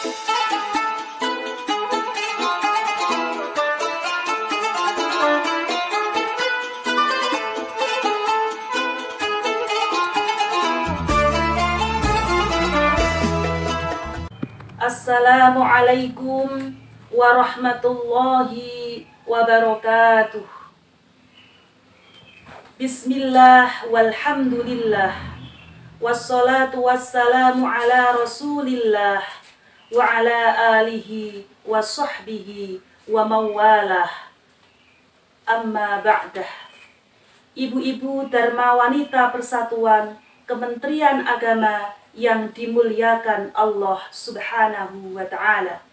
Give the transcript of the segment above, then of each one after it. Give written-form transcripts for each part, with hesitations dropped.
Assalamualaikum warahmatullahi wabarakatuh. Bismillah walhamdulillah wassalatu wassalamu ala rasulillah wa ala alihi wa sahbihi wa mawalah. Amma ba'dah. Ibu-ibu Dharma Wanita Persatuan Kementerian Agama yang dimuliakan Allah Subhanahu wa Ta'ala.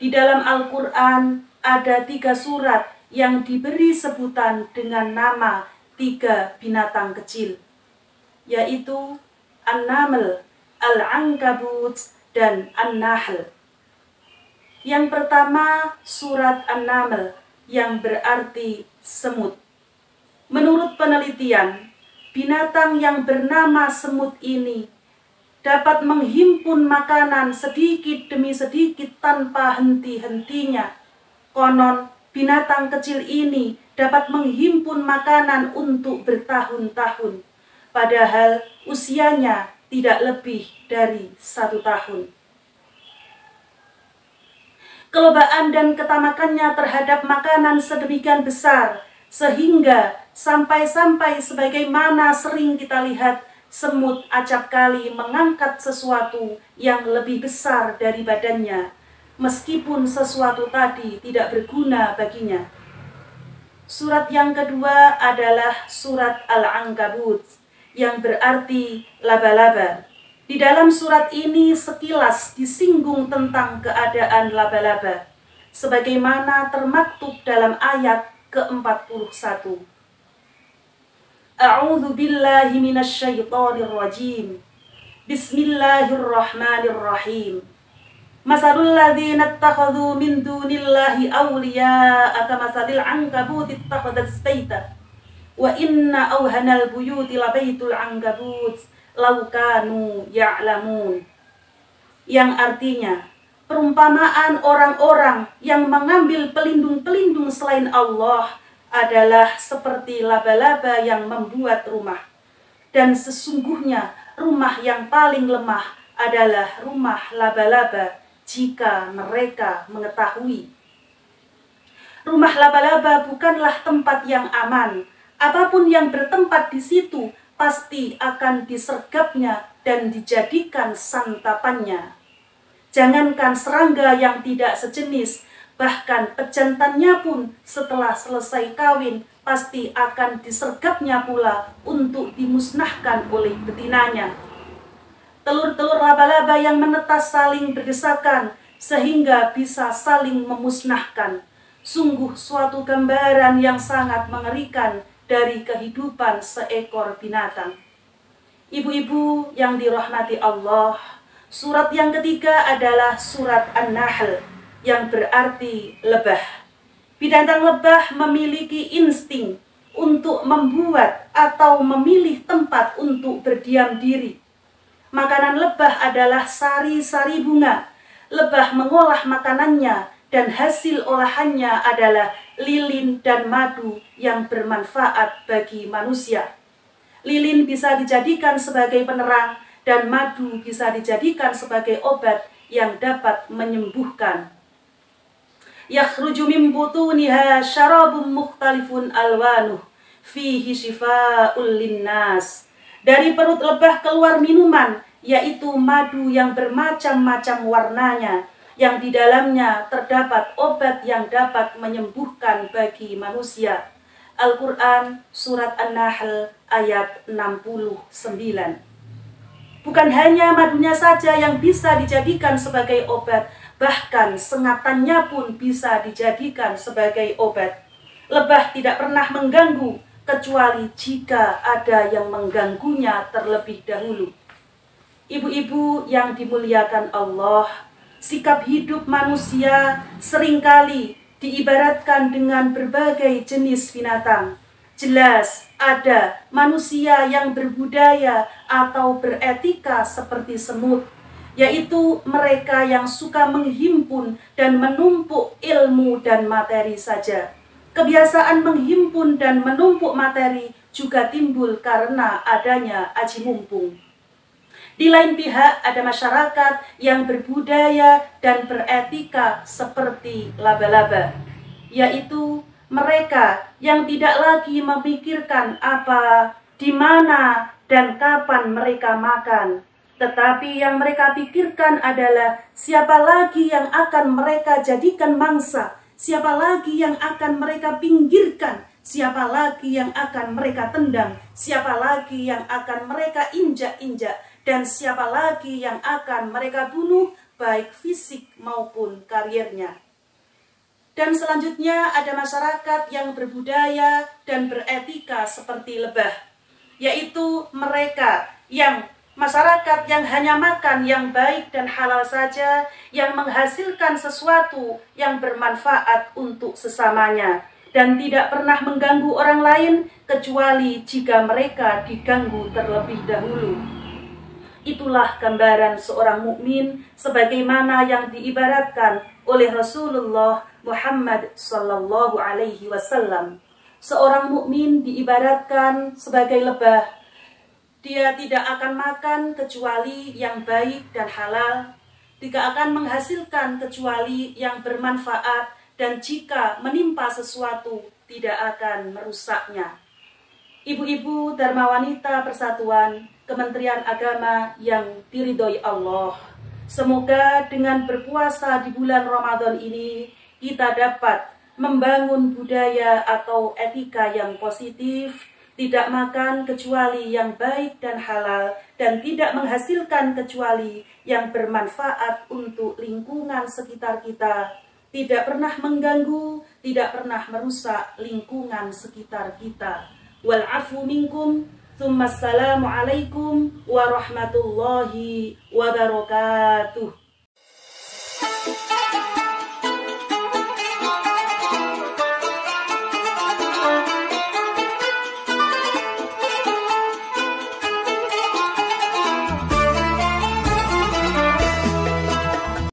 Di dalam Al-Quran ada 3 surat yang diberi sebutan dengan nama 3 binatang kecil, yaitu An-Naml, Al-Ankabut, dan An-Nahl. Yang pertama surat An-Naml yang berarti semut. Menurut penelitian, binatang yang bernama semut ini dapat menghimpun makanan sedikit demi sedikit tanpa henti-hentinya. Konon, binatang kecil ini dapat menghimpun makanan untuk bertahun-tahun, padahal usianya tidak lebih dari 1 tahun. Kelobaan dan ketamakannya terhadap makanan sedemikian besar, sehingga sampai-sampai sebagaimana sering kita lihat, semut acap kali mengangkat sesuatu yang lebih besar dari badannya, meskipun sesuatu tadi tidak berguna baginya. Surat yang kedua adalah surat Al-Ankabut, yang berarti laba-laba. Di dalam surat ini sekilas disinggung tentang keadaan laba-laba, sebagaimana termaktub dalam ayat ke-41. A'udzu billahi minasyaitonir rajim. Bismillahirrahmanirrahim. Masalul ladzina ittakhadhu min dunillahi awliya'a kamatsalil ankabuti ittakhadhat baita. Wa inna awhanal buyuti labaitul ankabut law kanu ya'lamun. Yang artinya, perumpamaan orang-orang yang mengambil pelindung-pelindung selain Allah adalah seperti laba-laba yang membuat rumah. Dan sesungguhnya rumah yang paling lemah adalah rumah laba-laba jika mereka mengetahui. Rumah laba-laba bukanlah tempat yang aman. Apapun yang bertempat di situ pasti akan disergapnya dan dijadikan santapannya. Jangankan serangga yang tidak sejenis, bahkan pejantannya pun setelah selesai kawin pasti akan disergapnya pula untuk dimusnahkan oleh betinanya. Telur-telur laba-laba yang menetas saling berdesakan sehingga bisa saling memusnahkan. Sungguh suatu gambaran yang sangat mengerikan dari kehidupan seekor binatang. Ibu-ibu yang dirahmati Allah, surat yang ketiga adalah surat An-Nahl, yang berarti lebah. Binatang lebah memiliki insting untuk membuat atau memilih tempat untuk berdiam diri. Makanan lebah adalah sari-sari bunga. Lebah mengolah makanannya dan hasil olahannya adalah lilin dan madu yang bermanfaat bagi manusia. Lilin bisa dijadikan sebagai penerang dan madu bisa dijadikan sebagai obat yang dapat menyembuhkan. Yakhruju min butuniha syarabun mukhtalifun alwanuh fihi shifaa'ul linnas. Dari perut lebah keluar minuman, yaitu madu yang bermacam-macam warnanya, yang di dalamnya terdapat obat yang dapat menyembuhkan bagi manusia. Al-Quran Surat An-Nahl ayat 69. Bukan hanya madunya saja yang bisa dijadikan sebagai obat, bahkan sengatannya pun bisa dijadikan sebagai obat. Lebah tidak pernah mengganggu, kecuali jika ada yang mengganggunya terlebih dahulu. Ibu-ibu yang dimuliakan Allah, sikap hidup manusia seringkali diibaratkan dengan berbagai jenis binatang. Jelas ada manusia yang berbudaya atau beretika seperti semut. yaitu mereka yang suka menghimpun dan menumpuk ilmu dan materi saja. Kebiasaan menghimpun dan menumpuk materi juga timbul karena adanya aji mumpung. Di lain pihak, ada masyarakat yang berbudaya dan beretika seperti laba-laba, yaitu mereka yang tidak lagi memikirkan apa, di mana, dan kapan mereka makan, tetapi yang mereka pikirkan adalah siapa lagi yang akan mereka jadikan mangsa, siapa lagi yang akan mereka pinggirkan, siapa lagi yang akan mereka tendang, siapa lagi yang akan mereka injak-injak, dan siapa lagi yang akan mereka bunuh, baik fisik maupun karirnya. Dan selanjutnya ada masyarakat yang berbudaya dan beretika seperti lebah, yaitu mereka yang masyarakat yang hanya makan yang baik dan halal saja, yang menghasilkan sesuatu yang bermanfaat untuk sesamanya, dan tidak pernah mengganggu orang lain kecuali jika mereka diganggu terlebih dahulu. Itulah gambaran seorang mukmin sebagaimana yang diibaratkan oleh Rasulullah Muhammad sallallahu alaihi wasallam. Seorang mukmin diibaratkan sebagai lebah. Dia tidak akan makan kecuali yang baik dan halal, tidak akan menghasilkan kecuali yang bermanfaat, dan jika menimpa sesuatu tidak akan merusaknya. Ibu-ibu Dharma Wanita Persatuan, Kementerian Agama yang diridhoi Allah, semoga dengan berpuasa di bulan Ramadan ini kita dapat membangun budaya atau etika yang positif, tidak makan kecuali yang baik dan halal, dan tidak menghasilkan kecuali yang bermanfaat untuk lingkungan sekitar kita, tidak pernah mengganggu, tidak pernah merusak lingkungan sekitar kita. Wal'afu minkum, thumma assalamu alaikum warahmatullahi wabarakatuh.